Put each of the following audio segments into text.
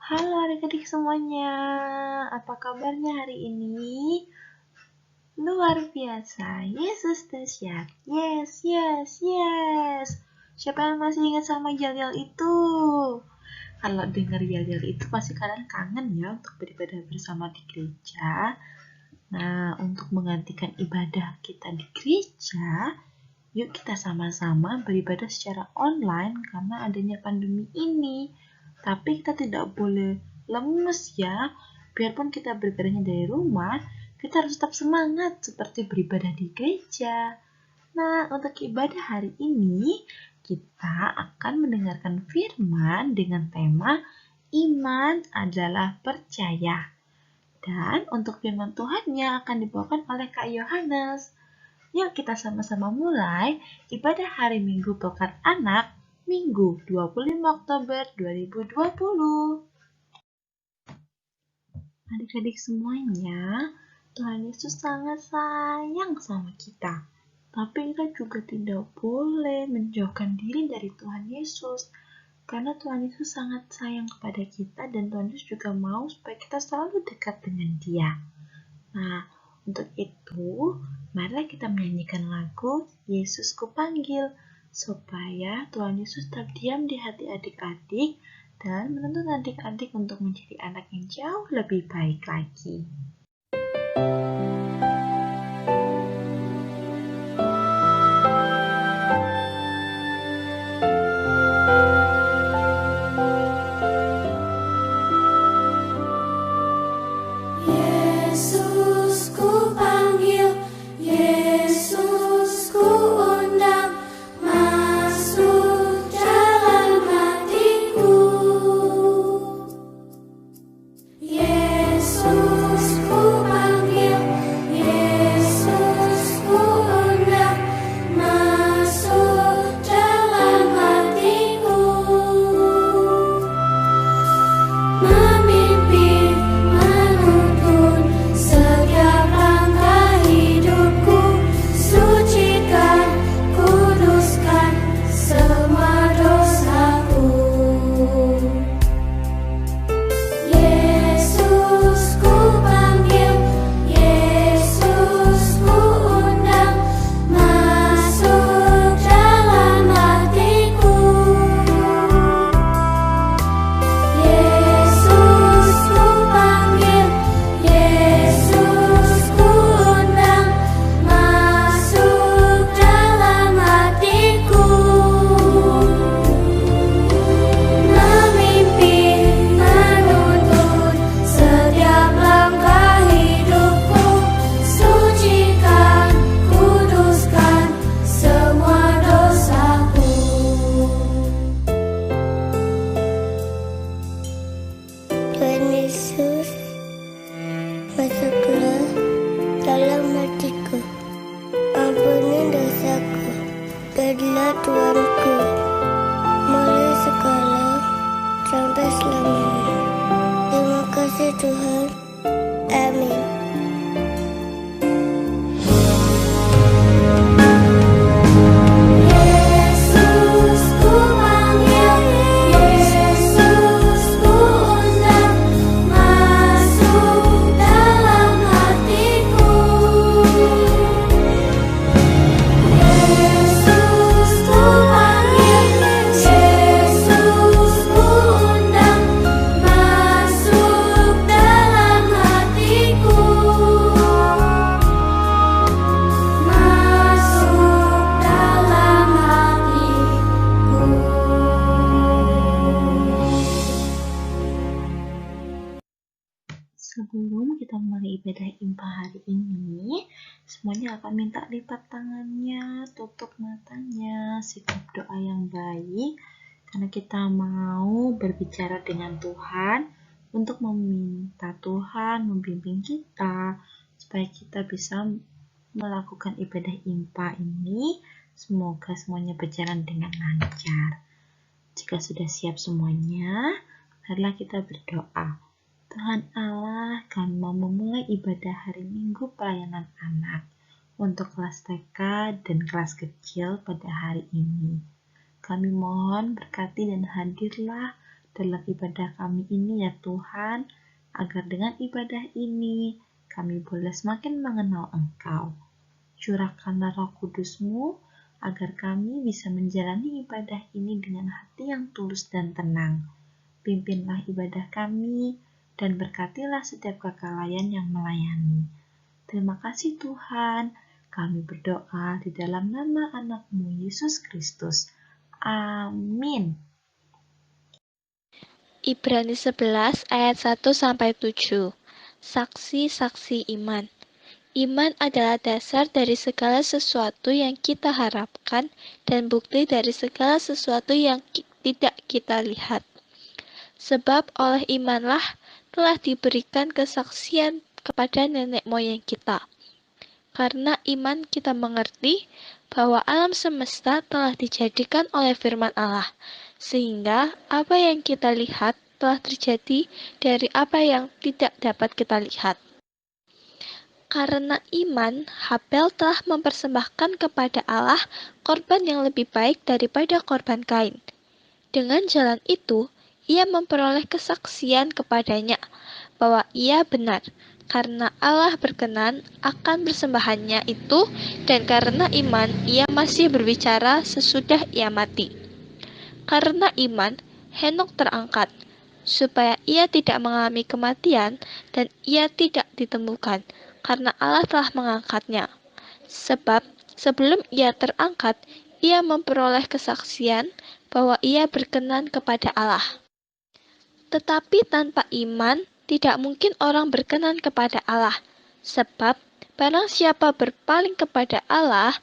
Halo adik-adik semuanya, apa kabarnya hari ini? Luar biasa, Yesus dahsyat. Yes, yes, yes. Siapa yang masih ingat sama yel-yel itu? Kalau dengar yel-yel itu pasti kalian kangen ya untuk beribadah bersama di gereja. Nah, untuk menggantikan ibadah kita di gereja, yuk kita sama-sama beribadah secara online karena adanya pandemi ini. Tapi kita tidak boleh lemes ya. Biarpun kita beribadahnya dari rumah, kita harus tetap semangat seperti beribadah di gereja. Nah, untuk ibadah hari ini, kita akan mendengarkan firman dengan tema Iman adalah percaya. Dan untuk firman Tuhannya akan dibawakan oleh Kak Yohanes. Yuk kita sama-sama mulai ibadah hari Minggu Pekan Anak Minggu 25 Oktober 2020. Adik-adik semuanya, Tuhan Yesus sangat sayang sama kita. Tapi kita juga tidak boleh menjauhkan diri dari Tuhan Yesus. Karena Tuhan Yesus sangat sayang kepada kita dan Tuhan Yesus juga mau supaya kita selalu dekat dengan Dia. Nah, untuk itu, marilah kita menyanyikan lagu Yesus Kupanggil, supaya Tuhan Yesus tetap diam di hati adik-adik dan menuntun adik-adik untuk menjadi anak yang jauh lebih baik lagi. Masuklah dalam hatiku, ampuni dosaku, jadilah Tuanku, mulai sekarang sampai selamanya. Terima kasih Tuhan, amin. Sebelum kita mulai ibadah IMPA hari ini, semuanya akan minta lipat tangannya, tutup matanya, sikap doa yang baik, karena kita mau berbicara dengan Tuhan untuk meminta Tuhan membimbing kita, supaya kita bisa melakukan ibadah IMPA ini. Semoga semuanya berjalan dengan lancar. Jika sudah siap semuanya, marilah kita berdoa. Tuhan Allah, kami mau memulai ibadah hari Minggu pelayanan anak untuk kelas TK dan kelas kecil pada hari ini. Kami mohon berkati dan hadirlah dalam ibadah kami ini ya Tuhan, agar dengan ibadah ini kami boleh semakin mengenal Engkau. Curahkanlah Roh Kudus-Mu agar kami bisa menjalani ibadah ini dengan hati yang tulus dan tenang. Pimpinlah ibadah kami dan berkatilah setiap kelalaian yang melayani. Terima kasih Tuhan, kami berdoa di dalam nama anak-Mu Yesus Kristus. Amin. Ibrani 11 ayat 1-7. Saksi-saksi iman. Iman adalah dasar dari segala sesuatu yang kita harapkan dan bukti dari segala sesuatu yang tidak kita lihat. Sebab oleh imanlah telah diberikan kesaksian kepada nenek moyang kita. Karena iman kita mengerti bahwa alam semesta telah dijadikan oleh firman Allah, sehingga apa yang kita lihat telah terjadi dari apa yang tidak dapat kita lihat. Karena iman, Habel telah mempersembahkan kepada Allah korban yang lebih baik daripada korban Kain. Dengan jalan itu, ia memperoleh kesaksian kepadanya bahwa ia benar, karena Allah berkenan akan persembahannya itu, dan karena iman ia masih berbicara sesudah ia mati. Karena iman, Henok terangkat, supaya ia tidak mengalami kematian, dan ia tidak ditemukan, karena Allah telah mengangkatnya. Sebab sebelum ia terangkat, ia memperoleh kesaksian bahwa ia berkenan kepada Allah. Tetapi tanpa iman, tidak mungkin orang berkenan kepada Allah. Sebab barang siapa berpaling kepada Allah,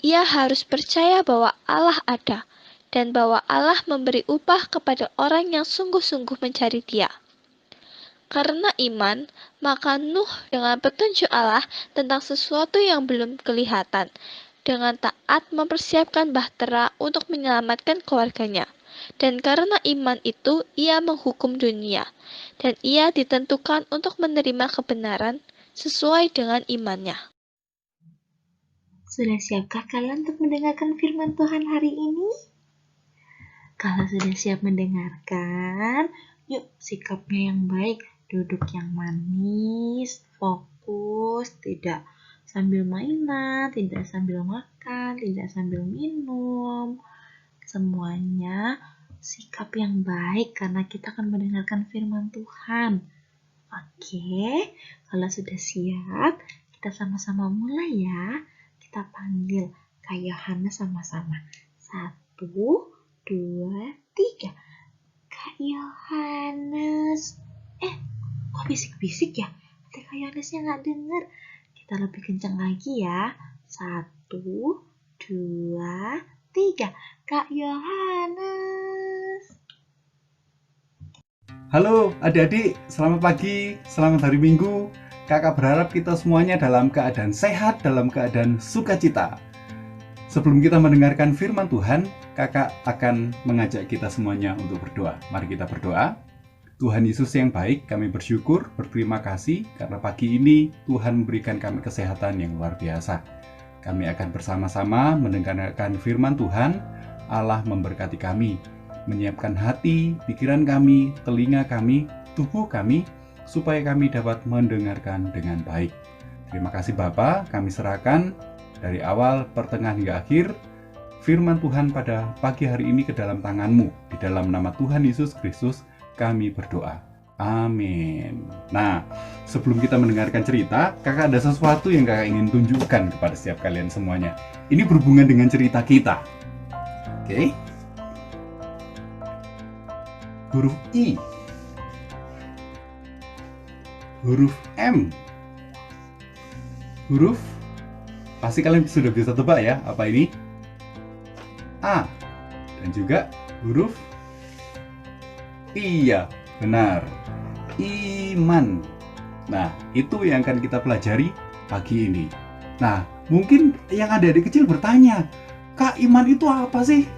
ia harus percaya bahwa Allah ada, dan bahwa Allah memberi upah kepada orang yang sungguh-sungguh mencari Dia. Karena iman, maka Nuh dengan petunjuk Allah tentang sesuatu yang belum kelihatan, dengan taat mempersiapkan bahtera untuk menyelamatkan keluarganya. Dan karena iman itu, ia menghukum dunia, dan ia ditentukan untuk menerima kebenaran sesuai dengan imannya. Sudah siapkah kalian untuk mendengarkan firman Tuhan hari ini? Kalau sudah siap mendengarkan, yuk sikapnya yang baik. Duduk yang manis, fokus, tidak sambil mainan, tidak sambil makan, tidak sambil minum. Semuanya sikap yang baik karena kita akan mendengarkan firman Tuhan. Oke, kalau sudah siap, kita sama-sama mulai ya. Kita panggil Kak Yohanes sama-sama. 1, 2, 3. Kak Yohanes. Kok bisik-bisik ya? Nanti Kak Yohanesnya nggak dengar. Kita lebih kencang lagi ya. 1, 2, 3. Kak Yohanes. Halo adik-adik, selamat pagi, selamat hari Minggu. Kakak berharap kita semuanya dalam keadaan sehat, dalam keadaan sukacita. Sebelum kita mendengarkan firman Tuhan, kakak akan mengajak kita semuanya untuk berdoa. Mari kita berdoa. Tuhan Yesus yang baik, kami bersyukur, berterima kasih karena pagi ini Tuhan memberikan kami kesehatan yang luar biasa. Kami akan bersama-sama mendengarkan firman Tuhan. Allah memberkati kami, menyiapkan hati, pikiran kami, telinga kami, tubuh kami, supaya kami dapat mendengarkan dengan baik. Terima kasih Bapa, kami serahkan dari awal, pertengahan hingga akhir firman Tuhan pada pagi hari ini ke dalam tangan-Mu. Di dalam nama Tuhan Yesus Kristus kami berdoa. Amin. Nah, sebelum kita mendengarkan cerita, kakak ada sesuatu yang kakak ingin tunjukkan kepada setiap kalian semuanya. Ini berhubungan dengan cerita kita. Oke? Huruf I, huruf M, huruf, pasti kalian sudah bisa tebak ya, apa ini? A, dan juga huruf Iya, benar. Iman. Nah, itu yang akan kita pelajari pagi ini. Nah, mungkin yang adik-adik kecil bertanya, Kak, iman itu apa sih?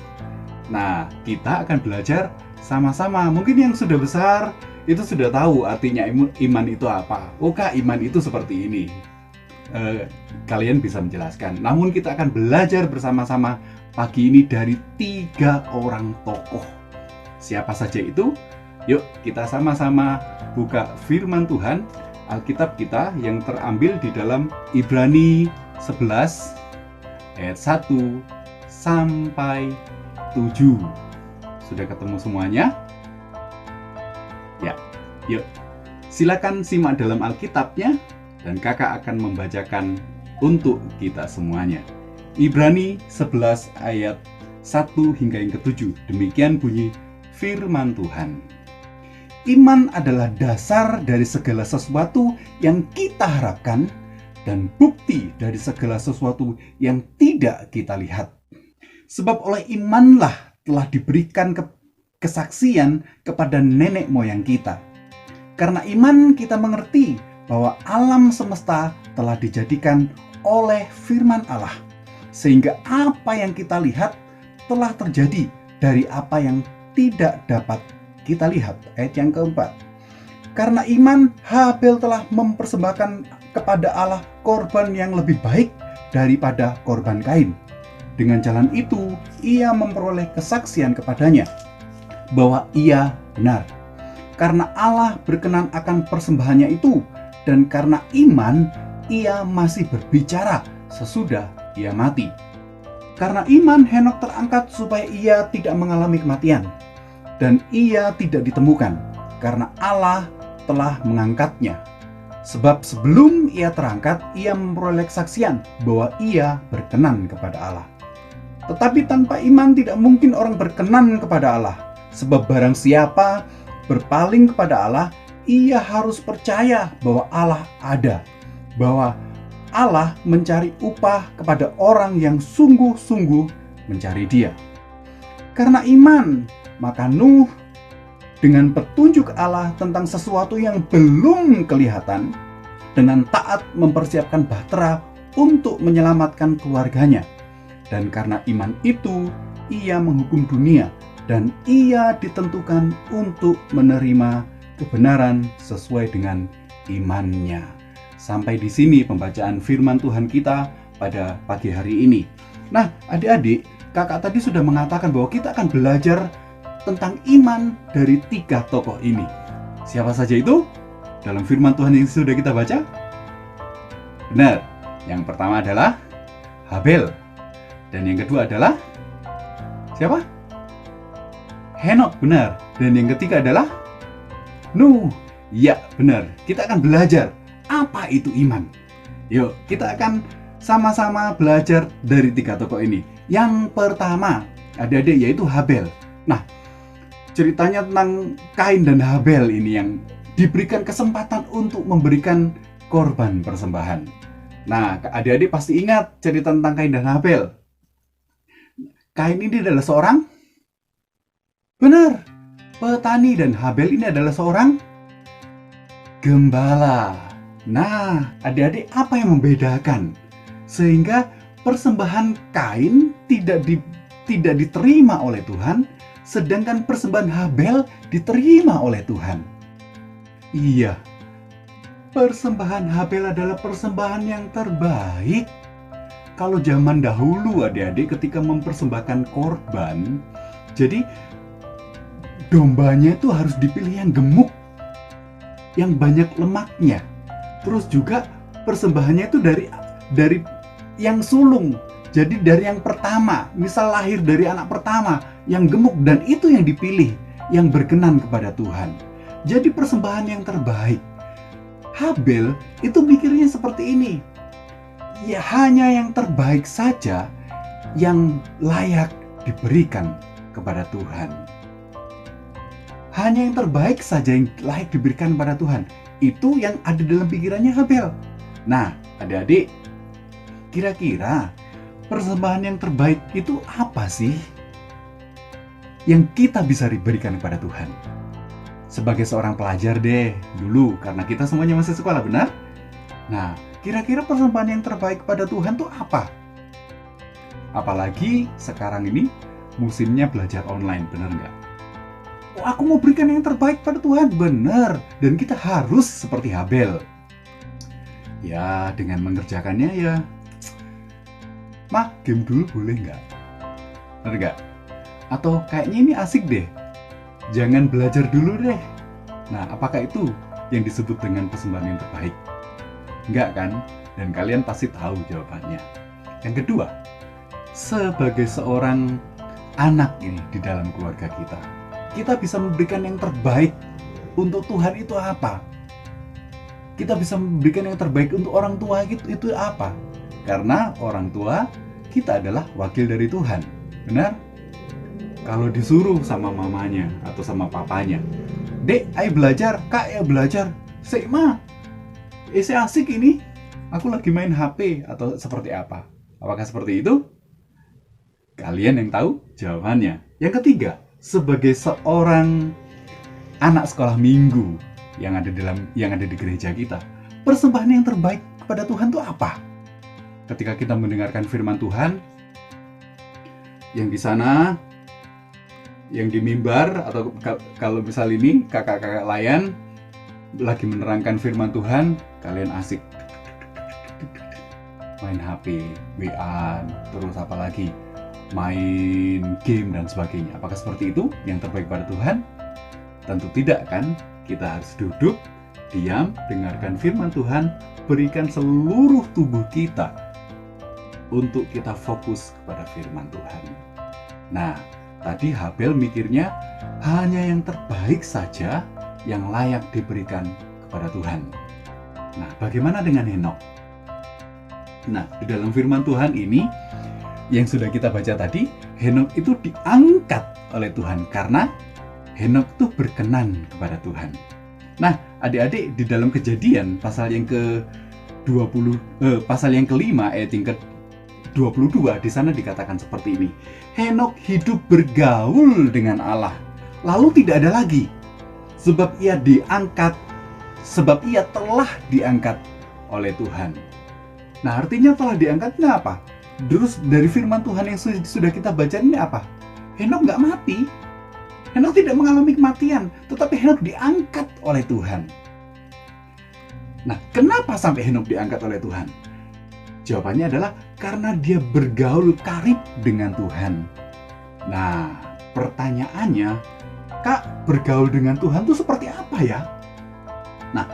Nah, kita akan belajar sama-sama. Mungkin yang sudah besar itu sudah tahu artinya iman itu apa. Oh, Kak, iman itu seperti ini. Kalian bisa menjelaskan. Namun kita akan belajar bersama-sama pagi ini dari 3 orang tokoh. Siapa saja itu? Yuk kita sama-sama buka firman Tuhan, Alkitab kita yang terambil di dalam Ibrani 11 ayat 1 sampai 7. Sudah ketemu semuanya? Ya, yuk silakan simak dalam Alkitabnya dan kakak akan membacakan untuk kita semuanya. Ibrani 11 ayat 1 hingga yang ke-7. Demikian bunyi firman Tuhan. Iman adalah dasar dari segala sesuatu yang kita harapkan dan bukti dari segala sesuatu yang tidak kita lihat. Sebab oleh imanlah telah diberikan kesaksian kepada nenek moyang kita. Karena iman kita mengerti bahwa alam semesta telah dijadikan oleh firman Allah, sehingga apa yang kita lihat telah terjadi dari apa yang tidak dapat kita lihat. Ayat yang keempat. Karena iman, Habel telah mempersembahkan kepada Allah korban yang lebih baik daripada korban Kain. Dengan jalan itu, ia memperoleh kesaksian kepadanya bahwa ia benar. Karena Allah berkenan akan persembahannya itu, dan karena iman, ia masih berbicara sesudah ia mati. Karena iman, Henok terangkat supaya ia tidak mengalami kematian, dan ia tidak ditemukan, karena Allah telah mengangkatnya. Sebab sebelum ia terangkat, ia memperoleh kesaksian bahwa ia berkenan kepada Allah. Tetapi tanpa iman tidak mungkin orang berkenan kepada Allah. Sebab barang siapa berpaling kepada Allah, ia harus percaya bahwa Allah ada, bahwa Allah mencari upah kepada orang yang sungguh-sungguh mencari Dia. Karena iman, maka Nuh dengan petunjuk Allah tentang sesuatu yang belum kelihatan, dengan taat mempersiapkan bahtera untuk menyelamatkan keluarganya. Dan karena iman itu, ia menghukum dunia, dan ia ditentukan untuk menerima kebenaran sesuai dengan imannya. Sampai di sini pembacaan firman Tuhan kita pada pagi hari ini. Nah, adik-adik, kakak tadi sudah mengatakan bahwa kita akan belajar tentang iman dari 3 tokoh ini. Siapa saja itu? Dalam firman Tuhan yang sudah kita baca? Benar, yang pertama adalah Habel. Dan yang kedua adalah siapa? Henok, benar. Dan yang ketiga adalah Nuh. Ya, benar. Kita akan belajar apa itu iman. Yuk, kita akan sama-sama belajar dari 3 tokoh ini. Yang pertama, adik-adik, yaitu Habel. Nah, ceritanya tentang Kain dan Habel ini yang diberikan kesempatan untuk memberikan korban persembahan. Nah, adik-adik pasti ingat cerita tentang Kain dan Habel. Kain ini adalah seorang, benar, petani, dan Habel ini adalah seorang gembala. Nah, adik-adik, apa yang membedakan sehingga persembahan Kain tidak diterima oleh Tuhan, sedangkan persembahan Habel diterima oleh Tuhan? Iya, persembahan Habel adalah persembahan yang terbaik. Kalau zaman dahulu, adik-adik, ketika mempersembahkan korban, jadi dombanya itu harus dipilih yang gemuk, yang banyak lemaknya. Terus juga persembahannya itu dari yang sulung. Jadi dari yang pertama, misal lahir dari anak pertama yang gemuk, dan itu yang dipilih, yang berkenan kepada Tuhan. Jadi persembahan yang terbaik. Habel itu mikirnya seperti ini. Ya, hanya yang terbaik saja yang layak diberikan kepada Tuhan. Hanya yang terbaik saja yang layak diberikan kepada Tuhan. Itu yang ada dalam pikirannya Habel. Nah, adik-adik, kira-kira persembahan yang terbaik itu apa sih yang kita bisa berikan kepada Tuhan? Sebagai seorang pelajar deh dulu, karena kita semuanya masih sekolah, benar? Nah, kira-kira persembahan yang terbaik kepada Tuhan itu apa? Apalagi sekarang ini musimnya belajar online, benar nggak? Oh, aku mau berikan yang terbaik pada Tuhan, benar. Dan kita harus seperti Habel. Ya, dengan mengerjakannya ya, game dulu boleh nggak? Benar nggak? Atau kayaknya ini asik deh, jangan belajar dulu deh. Nah, apakah itu yang disebut dengan persembahan yang terbaik? Enggak kan? Dan kalian pasti tahu jawabannya. Yang kedua, sebagai seorang anak ini di dalam keluarga kita bisa memberikan yang terbaik untuk Tuhan itu apa? Kita bisa memberikan yang terbaik untuk orang tua itu apa? Karena orang tua kita adalah wakil dari Tuhan. Benar? Kalau disuruh sama mamanya atau sama papanya, "Dek, ayo belajar, Kak, ayo belajar." "Sik, Ma, saya asik ini, aku lagi main HP," atau seperti apa? Apakah seperti itu? Kalian yang tahu jawabannya. Yang ketiga, sebagai seorang anak sekolah minggu yang ada di gereja kita, persembahan yang terbaik kepada Tuhan itu apa? Ketika kita mendengarkan firman Tuhan, yang di sana, yang di mimbar, atau kalau misal ini kakak-kakak layan lagi menerangkan firman Tuhan, kalian asik main HP, WA, terus apa lagi, main game dan sebagainya. Apakah seperti itu yang terbaik pada Tuhan? Tentu tidak kan? Kita harus duduk, diam, dengarkan firman Tuhan, berikan seluruh tubuh kita untuk kita fokus kepada firman Tuhan. Nah, tadi Habel mikirnya hanya yang terbaik saja yang layak diberikan kepada Tuhan. Nah, bagaimana dengan Henok? Nah, di dalam firman Tuhan ini yang sudah kita baca tadi, Henok itu diangkat oleh Tuhan karena Henok itu berkenan kepada Tuhan. Nah, adik-adik, di dalam Kejadian pasal yang pasal yang kelima ayat yang ke-22, di sana dikatakan seperti ini. Henok hidup bergaul dengan Allah, lalu tidak ada lagi, sebab ia telah diangkat oleh Tuhan. Nah, artinya telah diangkatnya apa? Terus dari firman Tuhan yang sudah kita baca ini apa? Henok nggak mati. Henok tidak mengalami kematian, tetapi Henok diangkat oleh Tuhan. Nah, kenapa sampai Henok diangkat oleh Tuhan? Jawabannya adalah karena dia bergaul karib dengan Tuhan. Nah, pertanyaannya, Kak, bergaul dengan Tuhan itu seperti apa ya? Nah,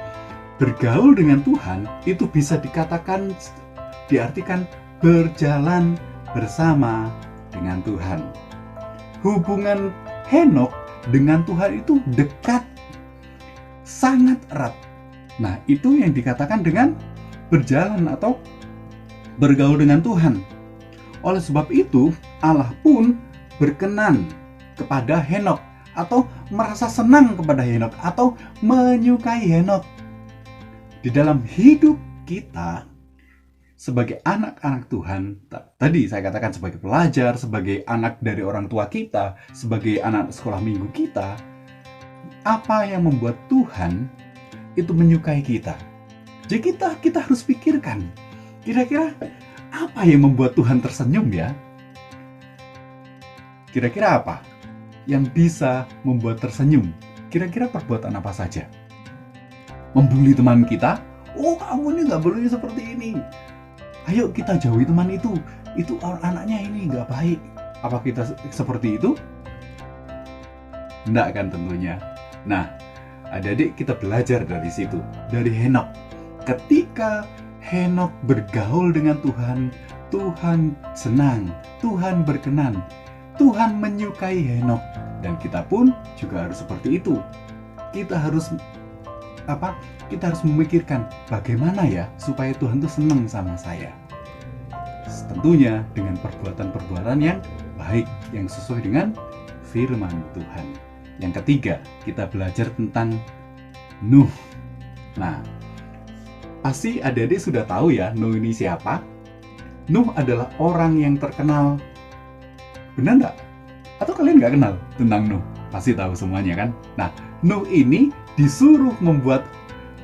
bergaul dengan Tuhan itu bisa diartikan berjalan bersama dengan Tuhan. Hubungan Henok dengan Tuhan itu dekat, sangat erat. Nah, itu yang dikatakan dengan berjalan atau bergaul dengan Tuhan. Oleh sebab itu, Allah pun berkenan kepada Henok, atau merasa senang kepada Henok, atau menyukai Henok. Di dalam hidup kita sebagai anak-anak Tuhan, tadi saya katakan sebagai pelajar, sebagai anak dari orang tua kita, sebagai anak sekolah minggu kita, apa yang membuat Tuhan itu menyukai kita? Jadi kita harus pikirkan, kira-kira apa yang membuat Tuhan tersenyum ya? Kira-kira apa yang bisa membuat tersenyum? Kira-kira perbuatan apa saja? Membuli teman kita? "Oh, kamu ini nggak boleh seperti ini. Ayo kita jauhi teman itu anaknya ini nggak baik." Apa kita seperti itu? Enggak kan tentunya. Nah, adik-adik, kita belajar dari situ, dari Henok. Ketika Henok bergaul dengan Tuhan, Tuhan senang, Tuhan berkenan, Tuhan menyukai Henok. Dan kita pun juga harus seperti itu. Kita harus memikirkan bagaimana ya supaya Tuhan itu senang sama saya. Tentunya dengan perbuatan-perbuatan yang baik, yang sesuai dengan firman Tuhan. Yang ketiga, kita belajar tentang Nuh. Nah, pasti adik-adik sudah tahu ya Nuh ini siapa? Nuh adalah orang yang terkenal. Benar nggak? Atau kalian nggak kenal tentang Nuh? Pasti tahu semuanya kan? Nah, Nuh ini disuruh membuat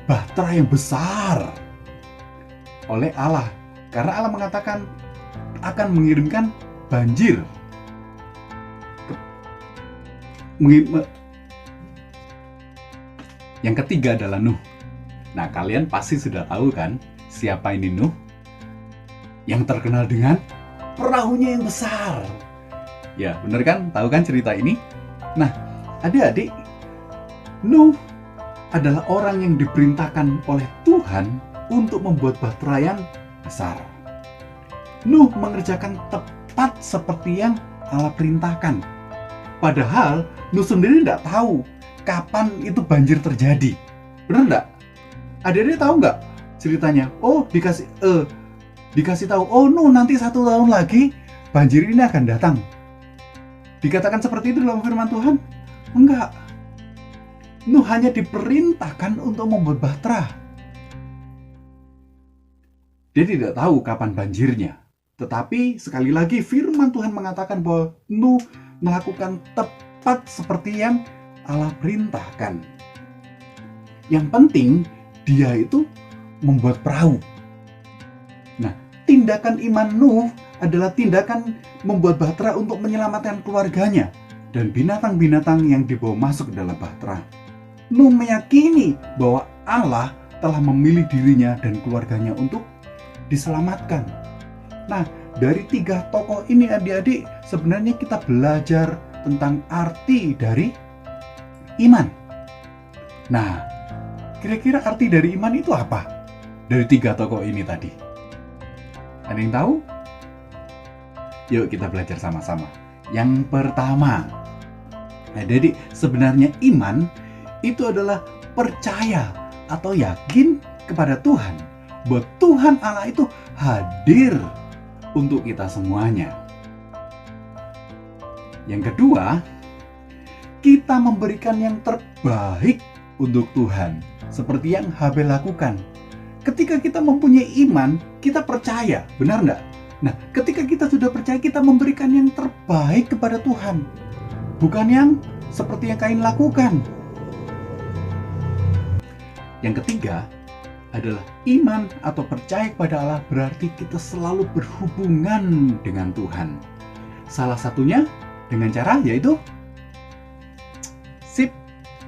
bahtera yang besar oleh Allah. Karena Allah mengatakan akan mengirimkan banjir. Yang ketiga adalah Nuh. Nah, kalian pasti sudah tahu kan siapa ini Nuh? Yang terkenal dengan perahunya yang besar. Ya, bener kan? Tahu kan cerita ini? Nah, Adik-adik, Nuh adalah orang yang diperintahkan oleh Tuhan untuk membuat bahtera yang besar. Nuh mengerjakan tepat seperti yang Allah perintahkan. Padahal Nuh sendiri tidak tahu kapan itu banjir terjadi. Benar enggak? Adik-adik tahu nggak ceritanya? Oh, dikasih tahu, oh Nuh nanti 1 tahun lagi banjir ini akan datang. Dikatakan seperti itu dalam firman Tuhan? Enggak. Nuh hanya diperintahkan untuk membuat bahtera. Dia tidak tahu kapan banjirnya. Tetapi sekali lagi firman Tuhan mengatakan bahwa Nuh melakukan tepat seperti yang Allah perintahkan. Yang penting dia itu membuat perahu. Nah, tindakan iman Nuh adalah tindakan membuat bahtera untuk menyelamatkan keluarganya dan binatang-binatang yang dibawa masuk ke dalam bahtera. Nuh meyakini bahwa Allah telah memilih dirinya dan keluarganya untuk diselamatkan. Nah, dari 3 tokoh ini adik-adik, sebenarnya kita belajar tentang arti dari iman. Nah, kira-kira arti dari iman itu apa? Dari 3 tokoh ini tadi. Ada yang tahu? Yuk kita belajar sama-sama. Yang pertama, adik-adik, sebenarnya iman itu adalah percaya atau yakin kepada Tuhan. Bahwa Tuhan Allah itu hadir untuk kita semuanya. Yang kedua, kita memberikan yang terbaik untuk Tuhan. Seperti yang Habel lakukan. Ketika kita mempunyai iman, kita percaya. Benar nggak? Nah, ketika kita sudah percaya, kita memberikan yang terbaik kepada Tuhan. Bukan yang seperti yang Kain lakukan. Yang ketiga adalah iman atau percaya kepada Allah berarti kita selalu berhubungan dengan Tuhan. Salah satunya dengan cara yaitu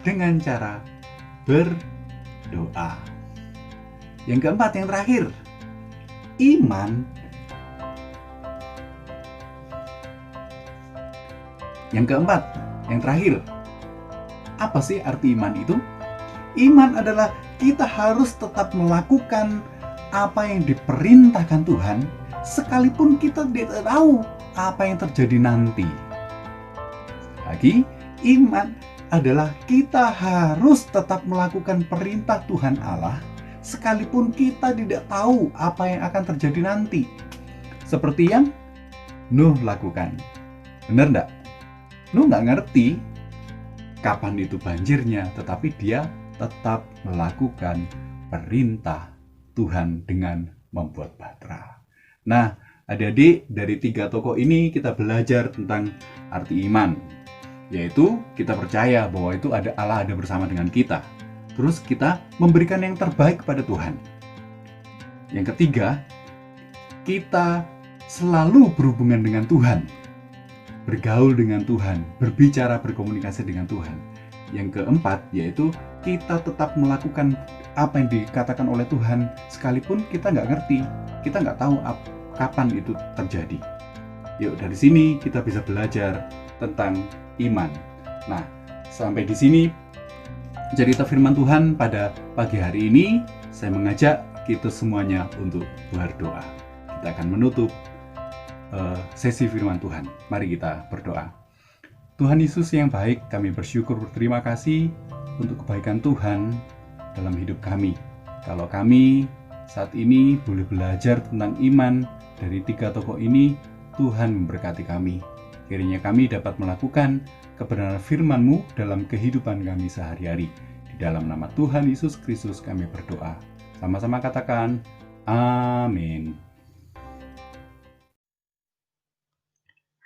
dengan cara berdoa. Yang keempat, yang terakhir, iman. Yang keempat, yang terakhir, apa sih arti iman itu? Iman adalah kita harus tetap melakukan apa yang diperintahkan Tuhan, sekalipun kita tidak tahu apa yang terjadi nanti. Lagi, iman adalah kita harus tetap melakukan perintah Tuhan Allah, sekalipun kita tidak tahu apa yang akan terjadi nanti. Seperti yang Nuh lakukan. Benar enggak? Nuh nggak ngerti kapan itu banjirnya, tetapi dia tetap melakukan perintah Tuhan dengan membuat bahtera. Nah, adik-adik, dari 3 tokoh ini kita belajar tentang arti iman, yaitu kita percaya bahwa itu Allah ada bersama dengan kita. Terus kita memberikan yang terbaik kepada Tuhan. Yang ketiga, kita selalu berhubungan dengan Tuhan, bergaul dengan Tuhan, berbicara, berkomunikasi dengan Tuhan. Yang keempat, yaitu kita tetap melakukan apa yang dikatakan oleh Tuhan, sekalipun kita nggak ngerti, kita nggak tahu kapan itu terjadi. Yuk, dari sini kita bisa belajar tentang iman. Nah, sampai di sini cerita firman Tuhan pada pagi hari ini. Saya mengajak kita semuanya untuk berdoa. Kita akan menutup sesi firman Tuhan. Mari kita berdoa. Tuhan Yesus yang baik, kami bersyukur, berterima kasih untuk kebaikan Tuhan dalam hidup kami. Kalau kami saat ini boleh belajar tentang iman dari 3 tokoh ini, Tuhan memberkati kami. Kiranya kami dapat melakukan kebenaran firman-Mu dalam kehidupan kami sehari-hari. Di dalam nama Tuhan Yesus Kristus kami berdoa. Sama-sama katakan, amin.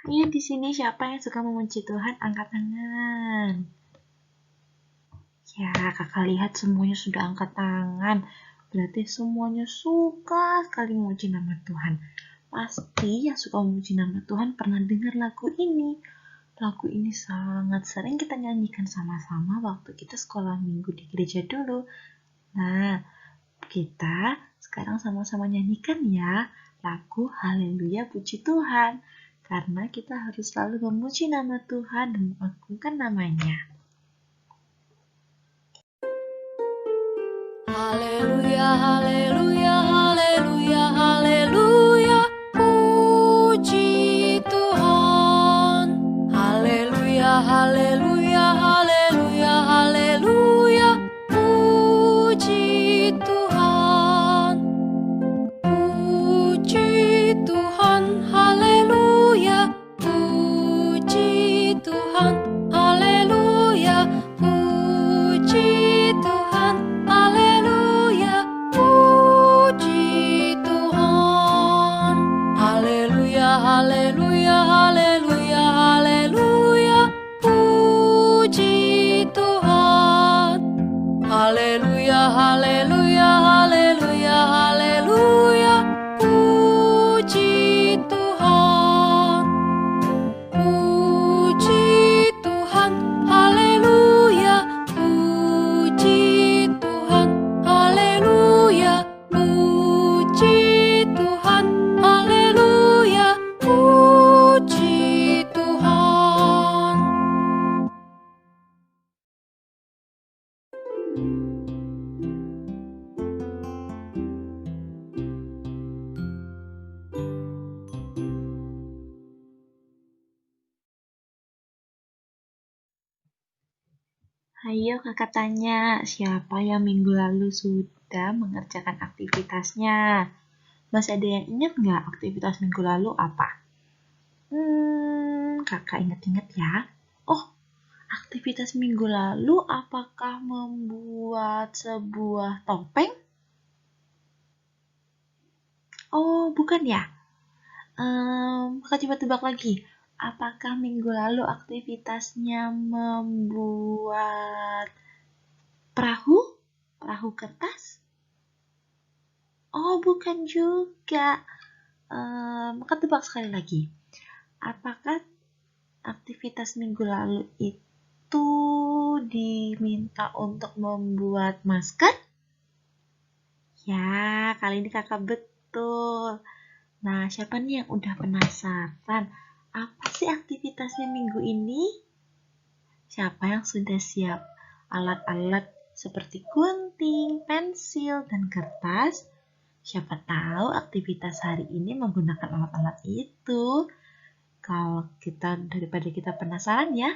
Ayo di sini siapa yang suka memuji Tuhan, angkat tangan. Ya, kakak lihat semuanya sudah angkat tangan. Berarti semuanya suka sekali memuji nama Tuhan. Pasti yang suka memuji nama Tuhan pernah dengar lagu ini. Lagu ini sangat sering kita nyanyikan sama-sama waktu kita sekolah minggu di gereja dulu. Nah, kita sekarang sama-sama nyanyikan ya lagu Haleluya Puji Tuhan. Karena kita harus selalu memuji nama Tuhan dan mengagungkan namanya. Ayo kakak tanya, siapa yang minggu lalu sudah mengerjakan aktivitasnya? Masih ada yang ingat nggak aktivitas minggu lalu apa? Kakak ingat-ingat ya. Oh, aktivitas minggu lalu apakah membuat sebuah topeng? Oh, bukan ya? Kakak coba tebak lagi. Apakah minggu lalu aktivitasnya membuat perahu? Perahu kertas? Oh, bukan juga. Kakak tebak sekali lagi. Apakah aktivitas minggu lalu itu diminta untuk membuat masker? Ya, kali ini kakak betul. Nah, siapa nih yang udah penasaran? Apa sih aktivitasnya minggu ini? Siapa yang sudah siap? Alat-alat seperti gunting, pensil, dan kertas. Siapa tahu aktivitas hari ini menggunakan alat-alat itu. Kalau daripada kita penasaran ya,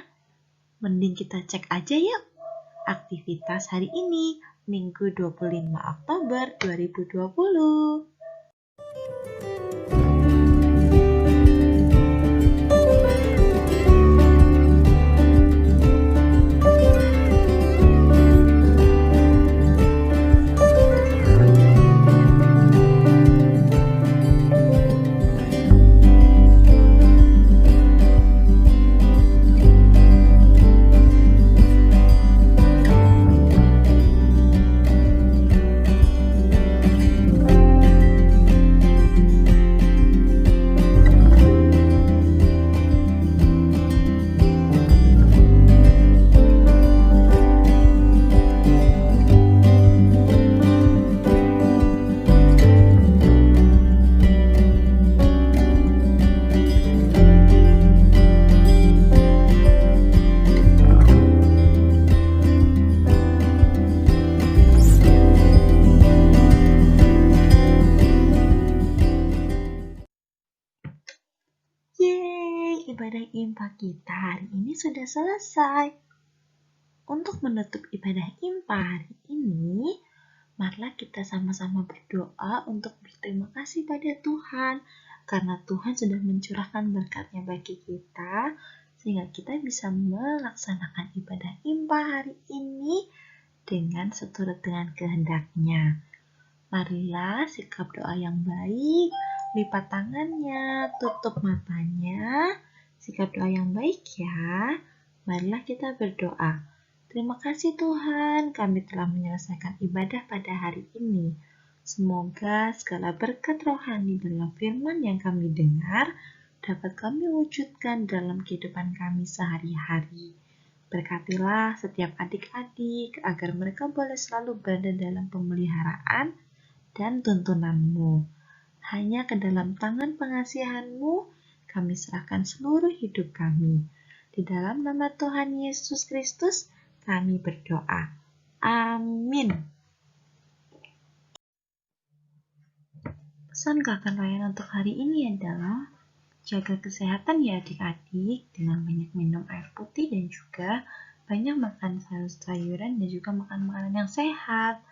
mending kita cek aja yuk. Aktivitas hari ini, Minggu 25 Oktober 2020. Yeay, ibadah impa kita hari ini sudah selesai. Untuk menutup ibadah impa hari ini, marilah kita sama-sama berdoa untuk berterima kasih pada Tuhan, karena Tuhan sudah mencurahkan berkat-Nya bagi kita, sehingga kita bisa melaksanakan ibadah impa hari ini dengan seturut dengan kehendak-Nya. Marilah sikap doa yang baik, lipat tangannya, tutup matanya, sikap doa yang baik ya. Marilah kita berdoa. Terima kasih Tuhan, kami telah menyelesaikan ibadah pada hari ini. Semoga segala berkat rohani dalam firman yang kami dengar dapat kami wujudkan dalam kehidupan kami sehari-hari. Berkatilah setiap adik-adik agar mereka boleh selalu berada dalam pemeliharaan dan tuntunan-Mu. Hanya ke dalam tangan pengasihan-Mu kami serahkan seluruh hidup kami. Di dalam nama Tuhan Yesus Kristus kami berdoa. Amin. Pesan Kakak Ryan untuk hari ini adalah jaga kesehatan ya adik-adik dengan banyak minum air putih dan juga banyak makan sayur-sayuran dan juga makan makanan yang sehat.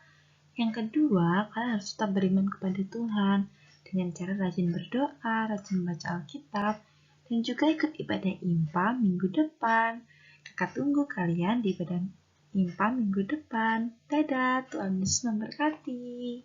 Yang kedua, kalian harus tetap beriman kepada Tuhan dengan cara rajin berdoa, rajin baca Alkitab, dan juga ikut ibadah impa minggu depan. Kakak tunggu kalian di ibadah impa minggu depan. Dadah, Tuhan Yesus memberkati.